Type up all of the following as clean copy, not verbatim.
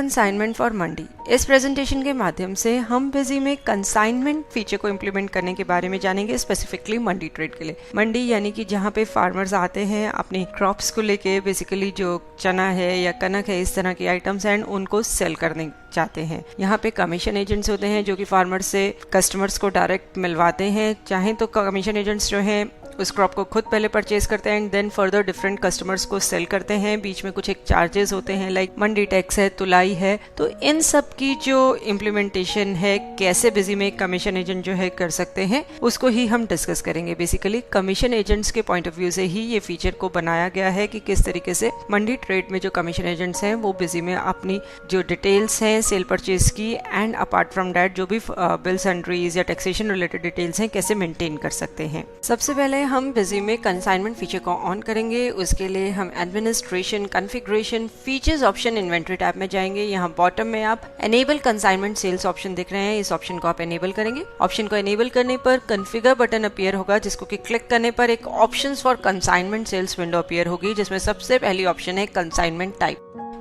Consignment for मंडी। इस presentation के माध्यम से हम बिजी में कंसाइनमेंट फीचर को इम्प्लीमेंट करने के बारे में जानेंगे, स्पेसिफिकली मंडी ट्रेड के लिए। मंडी यानी कि जहाँ पे फार्मर्स आते हैं अपनी क्रॉप्स को लेके, बेसिकली जो चना है या कनक है, इस तरह की आइटम्स हैं, उनको सेल करने चाहते हैं। यहाँ पे कमीशन एजेंट्स होते हैं जो कि फार्मर्स से कस्टमर्स को डायरेक्ट मिलवाते हैं। चाहे तो कमीशन एजेंट्स जो हैं उस क्रॉप को खुद पहले परचेज करते हैं and then further different customers को सेल करते हैं। बीच में कुछ एक चार्जेस होते हैं, लाइक मंडी टैक्स है, तुलाई है। तो इन सब की जो इम्प्लीमेंटेशन है, कैसे बिजी में कमीशन एजेंट जो है कर सकते हैं, उसको ही हम डिस्कस करेंगे। बेसिकली कमीशन एजेंट्स के पॉइंट ऑफ व्यू से ही ये फीचर को बनाया गया है कि किस तरीके से मंडी ट्रेड में जो कमीशन एजेंट्स हैं वो बिजी में अपनी जो डिटेल्स हैं सेल परचेज की एंड अपार्ट फ्रॉम दैट जो भी बिल सन्ड्रीज या टैक्सेशन रिलेटेड डिटेल्स हैं कैसे मेंटेन कर सकते हैं। सबसे पहले हम बिजी में कंसाइनमेंट फीचर को ऑन करेंगे। उसके लिए हम administration, configuration, features option, inventory tab में जाएंगे। यहाँ बॉटम में आप एनेबल कंसाइनमेंट सेल्स ऑप्शन दिख रहे हैं, इस ऑप्शन को आप एनेबल करेंगे। ऑप्शन को एनेबल करने पर कॉन्फ़िगर बटन अपीयर होगा, जिसको कि क्लिक करने पर एक options for consignment sales window appear होगी, जिसमें सबसे पहली ऑप्शन है कंसाइनमेंट टाइप,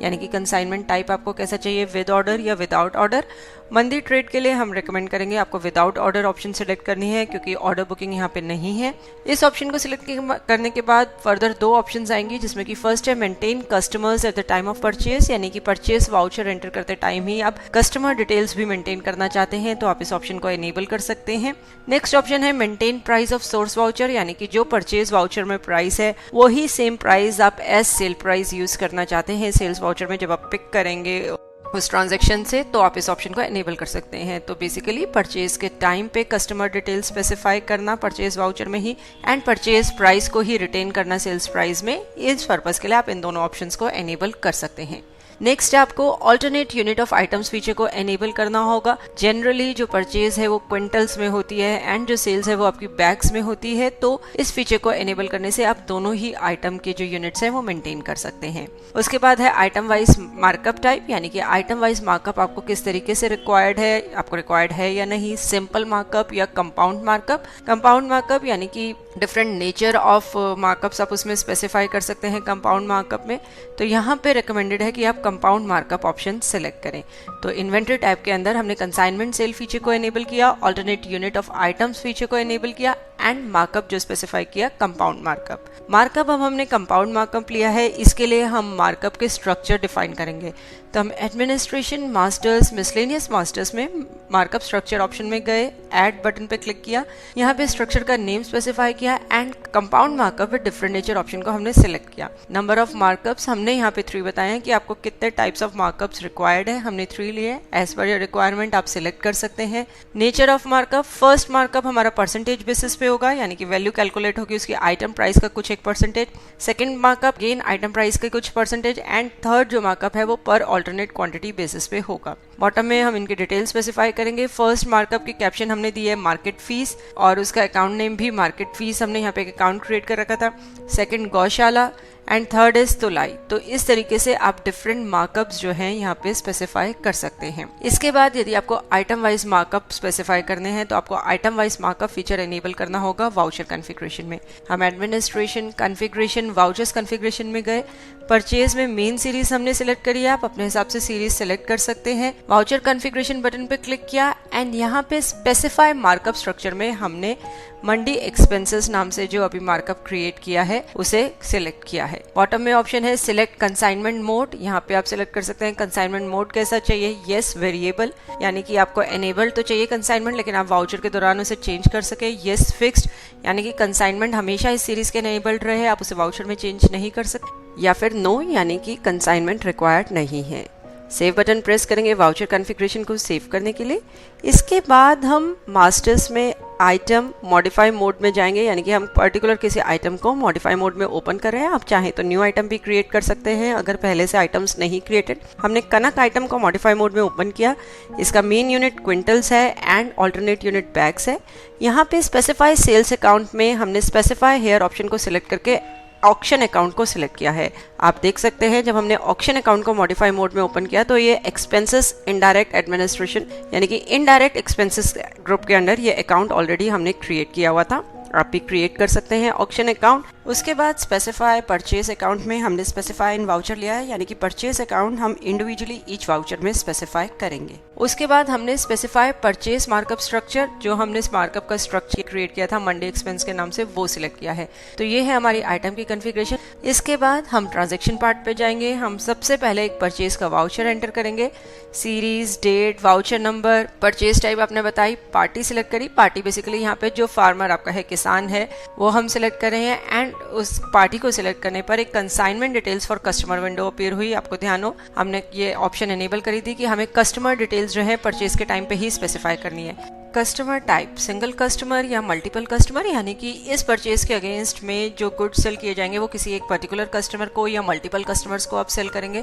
यानी कि कंसाइनमेंट टाइप आपको कैसा चाहिए, विद ऑर्डर या विदाउट ऑर्डर। मंडी ट्रेड के लिए हम रेकमेंड करेंगे आपको विदाउट ऑर्डर ऑप्शन सिलेक्ट करनी है, क्योंकि ऑर्डर बुकिंग यहाँ पे नहीं है। इस ऑप्शन को सिलेक्ट करने के बाद फर्दर दो ऑप्शंस आएंगी, जिसमें कि फर्स्ट है maintain customers at the time of purchase, यानी कि परचेज वाउचर एंटर करते टाइम ही आप कस्टमर डिटेल्स भी मेंटेन करना चाहते हैं तो आप इस ऑप्शन को एनेबल कर सकते हैं। नेक्स्ट ऑप्शन है maintain price of source voucher, यानी कि जो परचेज वाउचर में प्राइस है वही सेम प्राइस आप एज सेल प्राइस यूज करना चाहते हैं सेल्स वाउचर में जब आप पिक करेंगे उस ट्रांजैक्शन से, तो आप इस ऑप्शन को एनेबल कर सकते हैं। तो बेसिकली परचेज के टाइम पे कस्टमर डिटेल स्पेसिफाई करना परचेज वाउचर में ही एंड परचेज प्राइस को ही रिटेन करना सेल्स प्राइस में, इस पर्पस के लिए आप इन दोनों ऑप्शंस को एनेबल कर सकते हैं। नेक्स्ट आपको alternate unit of items feature को एनेबल करना होगा। जनरली जो परचेज है वो क्विंटल्स में होती है एंड जो सेल्स है वो आपकी बैग्स में होती है, तो इस फीचर को एनेबल करने से आप दोनों ही आइटम के जो यूनिट्स हैं वो मेंटेन कर सकते हैं। उसके बाद है आइटम वाइज मार्कअप टाइप, यानी कि आइटम वाइज मार्कअप आपको किस तरीके से रिक्वायर्ड है, आपको रिक्वायर्ड है या नहीं, सिंपल मार्कअप या कंपाउंड मार्कअप। कंपाउंड मार्कअप यानी कि डिफरेंट नेचर ऑफ मार्कअप्स आप उसमें स्पेसिफाई कर सकते हैं कंपाउंड मार्कअप में। तो यहाँ पे रिकमेंडेड है कि आप कंपाउंड मार्कअप ऑप्शन सेलेक्ट करें। तो इन्वेंटरी टैब के अंदर हमने कंसाइनमेंट सेल फीचर को एनेबल किया, alternate unit of items feature को एनेबल किया एंड मार्कअप जो स्पेसिफाई किया कंपाउंड मार्कअप। मार्कअप अब हमने कंपाउंड मार्कअप लिया है, इसके लिए हम मार्कअप के स्ट्रक्चर डिफाइन करेंगे। तो हम एडमिनिस्ट्रेशन, मास्टर्स, मिसलेनियस मास्टर्स में मार्कअप स्ट्रक्चर ऑप्शन में गए, ऐड बटन पे क्लिक किया, यहाँ पे स्ट्रक्चर का नेम स्पेसिफाई किया and compound markup with different nature option को हमने सिलेक्ट किया। नंबर ऑफ मार्कअप्स हमने यहाँ पे 3 बताए हैं कि आपको कितने टाइप्स ऑफ मार्कअप्स रिक्वायर्ड है, हमने 3 लिए। एज पर योर रिक्वायरमेंट आप सिलेक्ट कर सकते हैं। Nature of markup, first markup हमारा परसेंटेज बेसिस पे होगा, यानी कि वैल्यू कैलकुलेट होगी उसकी आइटम प्राइस का कुछ एक percentage. Second markup gain item price के कुछ परसेंटेज एंड थर्ड जो मार्कअप है वो पर ऑल्टरनेट क्वांटिटी बेसिस पे होगा। बॉटम में हम इनके डिटेल स्पेसिफाई करेंगे। फर्स्ट मार्कअप की कैप्शन हमने दी है मार्केट फीस और उसका अकाउंट नेम भी मार्केट फीस, हमने यहाँ पे एक अकाउंट क्रिएट कर रखा था। सेकंड गौशाला एंड थर्ड इज तुलाई। तो इस तरीके से आप डिफरेंट मार्कअप्स जो हैं यहाँ पे स्पेसिफाई कर सकते हैं। इसके बाद यदि आपको आइटम वाइज मार्कअप स्पेसिफाई करने हैं तो आपको item wise markup feature enable करना होगा वाउचर कॉन्फ़िगरेशन में। हम एडमिनिस्ट्रेशन, कॉन्फ़िगरेशन, वाउचर्स कॉन्फ़िगरेशन में गए। परचेज में मेन सीरीज हमने सिलेक्ट करी है, आप अपने हिसाब से सीरीज सिलेक्ट कर सकते हैं। वाउचर कॉन्फ़िगरेशन बटन पे क्लिक किया एंड यहाँ पे स्पेसिफाई मार्कअप स्ट्रक्चर में हमने मंडी एक्सपेंसेस नाम से जो अभी मार्कअप क्रिएट किया है उसे सिलेक्ट किया है। बॉटम में ऑप्शन है सिलेक्ट कंसाइनमेंट मोड, यहाँ पे आप सिलेक्ट कर सकते हैं कंसाइनमेंट मोड कैसा चाहिए। येस वेरिएबल, यानी कि आपको एनेबल तो चाहिए कंसाइनमेंट लेकिन आप वाउचर के दौरान उसे चेंज कर सके। येस फिक्स्ड, यानी कि कंसाइनमेंट हमेशा इस सीरीज के एनेबल्ड रहे, आप उसे वाउचर में चेंज नहीं कर सकते। या फिर नो, यानी कि कंसाइनमेंट रिक्वायर्ड नहीं है। सेव बटन प्रेस करेंगे वाउचर कॉन्फ़िगरेशन को सेव करने के लिए। इसके बाद हम मास्टर्स में आइटम मॉडिफाई मोड में जाएंगे, यानी कि हम पर्टिकुलर किसी आइटम को मॉडिफाई मोड में ओपन कर रहे हैं। आप चाहें तो न्यू आइटम भी क्रिएट कर सकते हैं अगर पहले से आइटम्स नहीं क्रिएटेड। हमने कनक आइटम को मॉडिफाई मोड में ओपन किया। इसका मेन यूनिट क्विंटल्स है एंड ऑल्टरनेट यूनिट बैग्स है। यहाँ पे स्पेसिफाई सेल्स अकाउंट में हमने स्पेसिफाई हेयर ऑप्शन को सिलेक्ट करके ऑक्शन अकाउंट को सिलेक्ट किया है। आप देख सकते हैं जब हमने ऑक्शन अकाउंट को मॉडिफाई मोड में ओपन किया तो ये एक्सपेंसेस इनडायरेक्ट एडमिनिस्ट्रेशन यानी कि इनडायरेक्ट एक्सपेंसेस ग्रुप के अंडर ये अकाउंट ऑलरेडी हमने क्रिएट किया हुआ था। आप भी क्रिएट कर सकते हैं ऑक्शन अकाउंट। उसके बाद स्पेसिफाई परचेज अकाउंट में हमने स्पेसिफाई इन वाउचर लिया है, यानी कि परचेज अकाउंट हम इंडिविजुअली ईच वाउचर में स्पेसिफाई करेंगे। उसके बाद हमने स्पेसिफाई परचेज मार्कअप स्ट्रक्चर, जो हमने इस मार्कअप का स्ट्रक्चर क्रिएट किया था मंडे एक्सपेंस के नाम से, वो सिलेक्ट किया है। तो ये है हमारी आइटम की कॉन्फ़िगरेशन। इसके बाद हम ट्रांजैक्शन पार्ट पे जाएंगे। हम सबसे पहले एक परचेज का वाउचर एंटर करेंगे, series, date, voucher number, purchase type आपने बताई, पार्टी सिलेक्ट करी। पार्टी बेसिकली यहाँ पे जो फार्मर आपका है, किसान है, वो हम सिलेक्ट कर रहे हैं। एंड उस पार्टी को सिलेक्ट करने पर एक consignment details for customer window appear हुई। आपको ध्यान हो, हमने ये ऑप्शन एनेबल करी थी कि हमें कस्टमर डिटेल्स जो है परचेज के टाइम पे ही स्पेसिफाई करनी है। कस्टमर टाइप सिंगल कस्टमर या मल्टीपल कस्टमर, यानी कि इस परचेज के अगेंस्ट में जो गुड्स सेल किए जाएंगे वो किसी एक पर्टिकुलर कस्टमर को या मल्टीपल कस्टमर्स को आप सेल करेंगे,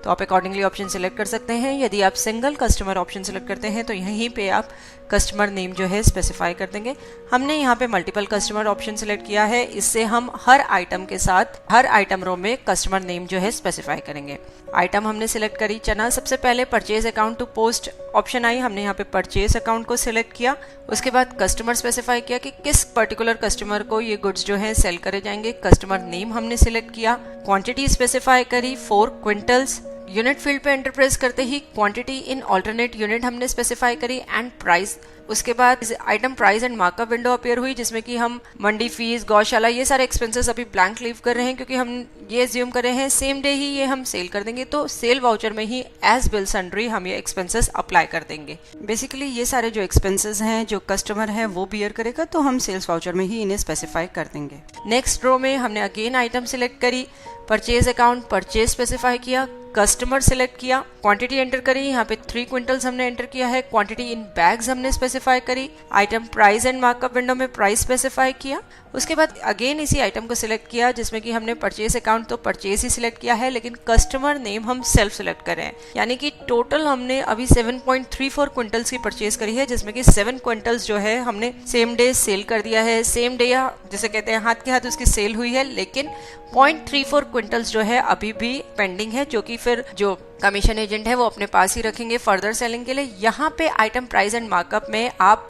तो आप अकॉर्डिंगली ऑप्शन सिलेक्ट कर सकते हैं। यदि आप सिंगल कस्टमर ऑप्शन सिलेक्ट करते हैं तो यहीं पे आप कस्टमर नेम जो है स्पेसिफाई कर देंगे। हमने यहाँ पे मल्टीपल कस्टमर ऑप्शन सिलेक्ट किया है, इससे हम हर आइटम के साथ हर आइटम रो में कस्टमर नेम जो है स्पेसिफाई करेंगे। आइटम हमने सिलेक्ट करी चना। सबसे पहले purchase account to post option I, हमने यहाँ पे परचेज अकाउंट को सिलेक्ट किया। उसके बाद कस्टमर स्पेसिफाई किया कि किस पर्टिकुलर कस्टमर को ये गुड्स जो है सेल करे जाएंगे। कस्टमर नेम हमने सिलेक्ट किया। क्वांटिटी स्पेसिफाई करी 4 क्विंटल्स। यूनिट फील्ड पे एंटर प्रेस करते ही क्वांटिटी इन अल्टरनेट यूनिट हमने स्पेसिफाई करी एंड प्राइस। उसके बाद item price and markup window appear हुई, जिसमें कि हम मंडी फीस, गौशाला, ये सारे एक्सपेंसेस अभी ब्लैंक लीव कर रहे हैं क्योंकि हम ये एज्यूम कर रहे हैं सेम डे ही ये हम सेल कर देंगे। तो सेल वाउचर में ही एज बिल सन्ड्री हम ये एक्सपेंसेस अप्लाई कर देंगे। बेसिकली ये सारे जो एक्सपेंसेस हैं जो कस्टमर है वो बियर करेगा, तो हम सेल्स वाउचर में ही इन्हें स्पेसिफाई कर देंगे। नेक्स्ट रो में हमने अगेन आइटम सिलेक्ट करी, परचेज अकाउंट, परचेज स्पेसिफाई किया, कस्टमर सिलेक्ट किया, क्वांटिटी एंटर करी। यहाँ पे 3 क्विंटल्स हमने एंटर किया है। क्वांटिटी इन बैग्स हमने स्पेसिफाई करी। Item price and markup window में प्राइस स्पेसिफाई किया। उसके बाद अगेन इसी आइटम को सिलेक्ट किया, जिसमें कि हमने परचेज अकाउंट तो परचेज ही सिलेक्ट किया है, लेकिन कस्टमर नेम हम सेल्फ सिलेक्ट कर रहे हैं। यानी कि टोटल हमने अभी 7.34 क्विंटल्स की परचेज करी है, जिसमें कि 7 क्विंटल्स जो है हमने सेम डे सेल कर दिया है। सेम डे या जिसे कहते हैं हाथ के हाथ उसकी सेल हुई है, लेकिन 0.34 क्विंटल्स जो है अभी भी पेंडिंग है, जो कि फिर जो कमीशन एजेंट है वो अपने पास ही रखेंगे फर्दर सेलिंग के लिए। यहाँ पे आइटम प्राइस एंड मार्कअप में आप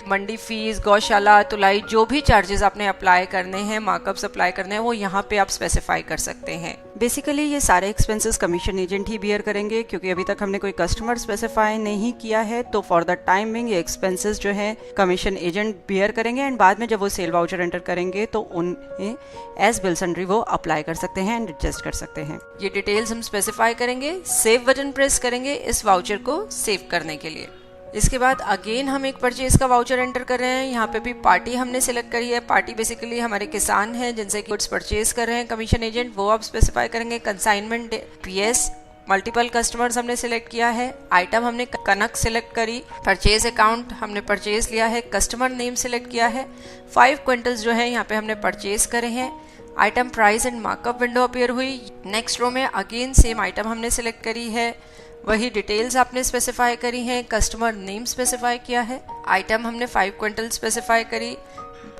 मंडी फीस, गौशाला, तुलाई, जो भी चार्जेस आपने अप्लाई करने हैं, मार्कअप्स अप्लाई करने हैं, वो यहाँ पे आप स्पेसिफाई कर सकते हैं। बेसिकली ये सारे एक्सपेंसेस कमीशन एजेंट ही बियर करेंगे, क्योंकि अभी तक हमने कोई कस्टमर स्पेसिफाई नहीं किया है। तो फॉर द टाइम बिंग ये एक्सपेंसेस जो है कमीशन एजेंट बियर करेंगे, एंड बाद में जब वो सेल वाउचर एंटर करेंगे तो उन्हें एज बिल सन्ड्री वो अप्लाई कर सकते हैं एंड एडजस्ट कर सकते हैं। ये डिटेल्स हम स्पेसिफाई करेंगे। सेव बटन प्रेस करेंगे इस वाउचर को सेव करने के लिए। इसके बाद अगेन हम एक परचेज का वाउचर एंटर कर रहे हैं। यहाँ पे भी पार्टी हमने सिलेक्ट करी है। पार्टी बेसिकली हमारे किसान हैं जिनसे गुड्स परचेज कर रहे हैं कमीशन एजेंट, वो आप स्पेसिफाई करेंगे। कंसाइनमेंट पीएस, मल्टीपल कस्टमर्स हमने सिलेक्ट किया है। आइटम हमने कनक सिलेक्ट करी। परचेज अकाउंट हमने परचेज लिया है। कस्टमर नेम सिलेक्ट किया है। 5 क्विंटल्स जो है यहाँ पे हमने परचेज करे हैं। Item price and markup window appear हुई। नेक्स्ट रो में अगेन सेम आइटम हमने सिलेक्ट करी है, वही डिटेल्स आपने स्पेसिफाई करी हैं। कस्टमर नेम स्पेसिफाई किया है। आइटम हमने 5 क्विंटल स्पेसिफाई करी।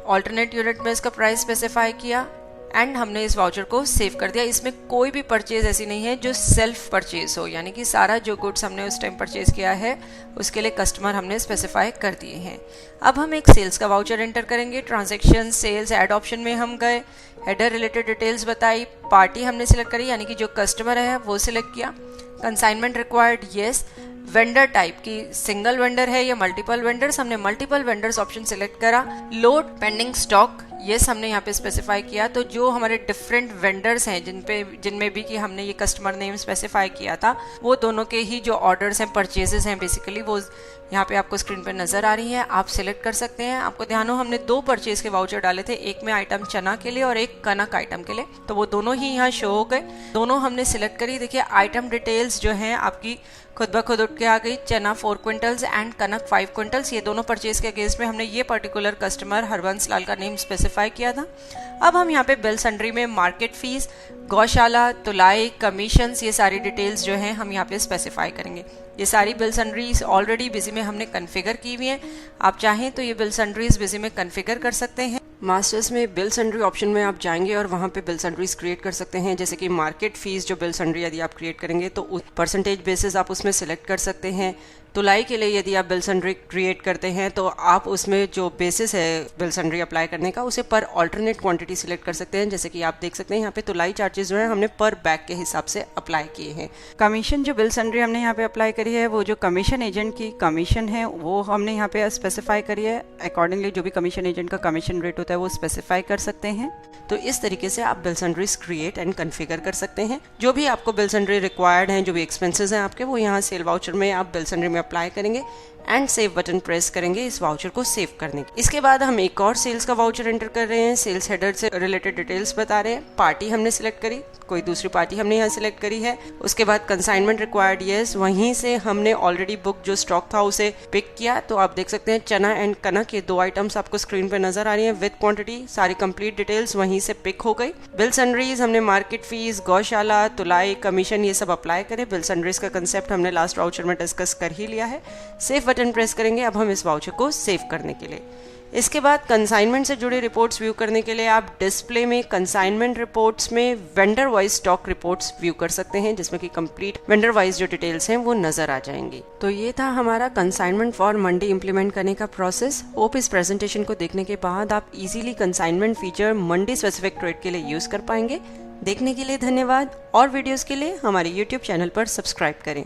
ऑल्टरनेट यूनिट में इसका प्राइस स्पेसिफाई किया एंड हमने इस वाउचर को सेव कर दिया। इसमें कोई भी परचेज ऐसी नहीं है जो सेल्फ परचेज हो, यानी कि सारा जो गुड्स हमने उस टाइम परचेज किया है उसके लिए कस्टमर हमने स्पेसिफाई कर दिए हैं। अब हम एक सेल्स का वाउचर एंटर करेंगे। ट्रांजैक्शन, सेल्स, ऐड ऑप्शन में हम गए। हेडर रिलेटेड डिटेल्स बताई। पार्टी हमने सिलेक्ट करी, यानी कि जो कस्टमर है वो सिलेक्ट किया। Consignment required yes. Vendor type की सिंगल वेंडर है या मल्टीपल वेंडर्स, हमने मल्टीपल वेंडर्स ऑप्शन सिलेक्ट करा। लोड पेंडिंग स्टॉक येस हमने यहाँ पे स्पेसिफाई किया। तो जो हमारे डिफरेंट वेंडर्स हैं जिनमें भी कि हमने ये कस्टमर नेम स्पेसिफाई किया था, वो दोनों के ही जो ऑर्डर्स हैं, परचेजेस हैं बेसिकली, वो यहाँ पे आपको स्क्रीन पर नजर आ रही हैं। आप सिलेक्ट कर सकते हैं। आपको ध्यान हो हमने 2 परचेज के वाउचर डाले थे, एक में आइटम चना के लिए और एक कनक आइटम के लिए, तो वो दोनों ही यहाँ शो हो गए। दोनों हमने सिलेक्ट करी। देखिए आइटम डिटेल्स जो हैं आपकी खुद ब खुद उठ के आ गई। चना 4 क्विंटल्स एंड कनक 5 क्विंटल्स, ये दोनों परचेज के अगेंस्ट में हमने ये पर्टिकुलर कस्टमर हरबंस लाल का नेम स्पेसिफाई किया था। अब हम यहाँ पे बिल सन्ड्री में मार्केट फीस, गौशाला, तुलाई, कमीशंस, ये सारी डिटेल्स जो हैं हम यहाँ पे स्पेसिफाई करेंगे। ये सारी बिल सन्ड्रीज ऑलरेडी बिजी में हमने कन्फिगर की हुई हैं। आप चाहें तो ये बिल सन्ड्रीज बिजी में कन्फिगर कर सकते हैं। मास्टर्स में बिल सन्ड्री ऑप्शन में आप जाएंगे और वहाँ पे बिल सन्ड्रीज क्रिएट कर सकते हैं। जैसे कि मार्केट फीस जो बिल सन्ड्री यदि आप क्रिएट करेंगे तो परसेंटेज बेसिस आप उसमें सिलेक्ट कर सकते हैं। तुलाई के लिए यदि आप बिल सन्ड्री क्रिएट करते हैं तो आप उसमें जो बेसिस है बिल सन्ड्री अप्लाई करने का उसे पर ऑल्टरनेट क्वांटिटी सिलेक्ट कर सकते हैं। जैसे कि आप देख सकते हैं यहाँ पे तुलाई चार्जेस जो है हमने पर बैग के हिसाब से अप्लाई किए हैं। कमीशन जो बिल सन्ड्री हमने यहाँ पे अप्लाई करी है वो जो कमीशन एजेंट की कमीशन है वो हमने यहाँ पे स्पेसिफाई करी है। अकॉर्डिंगली जो भी कमीशन एजेंट का कमीशन रेट होता है वो स्पेसिफाई कर सकते हैं। तो इस तरीके से आप bill sundries create and configure कर सकते हैं। जो भी आपको बिल सन्ड्री रिक्वायर्ड हैं, जो भी एक्सपेंसेस हैं आपके, वो यहाँ सेल वाउचर में आप बिल सन्ड्री में अप्लाई करेंगे एंड सेव बटन प्रेस करेंगे इस वाउचर को सेव करने के। इसके बाद हम एक और सेल्स का वाउचर एंटर कर रहे हैं। सेल्स हेडर से रिलेटेड डिटेल्स बता रहे हैं। पार्टी हमने सिलेक्ट करी, कोई दूसरी पार्टी हमने यहाँ सिलेक्ट करी है। उसके बाद कंसाइनमेंट रिक्वायर्ड यस, वहीं से हमने ऑलरेडी बुक जो स्टॉक था उसे पिक किया। तो आप देख सकते हैं चना एंड कनक के 2 आइटम्स आपको स्क्रीन पे नजर आ रही है विद क्वांटिटी। सारी कंप्लीट डिटेल्स वहीं से पिक हो गई। बिल सन्ड्रीज हमने मार्केट फीस, गौशाला, तुलाई, कमीशन ये सब अप्लाई करे। बिल सन्ड्रीज का कंसेप्ट हमने लास्ट वाउचर में डिस्कस कर ही लिया है। सेव बटन प्रेस करेंगे अब हम इस वाउचर को सेव करने के लिए। इसके बाद कंसाइनमेंट से जुड़ी रिपोर्ट्स व्यू करने के लिए आप डिस्प्ले में कंसाइनमेंट रिपोर्ट्स में vendor wise stock reports view कर सकते हैं, जिसमें कि कंप्लीट वेंडर वाइज जो डिटेल्स हैं वो नजर आ जाएंगी। तो ये था हमारा कंसाइनमेंट फॉर मंडी इंप्लीमेंट करने का प्रोसेस। होप इस प्रेजेंटेशन को देखने के बाद आप इजीली कंसाइनमेंट फीचर मंडी स्पेसिफिक ट्रेड के लिए यूज कर पाएंगे। देखने के लिए धन्यवाद और वीडियोस के लिए हमारे YouTube चैनल पर सब्सक्राइब करें।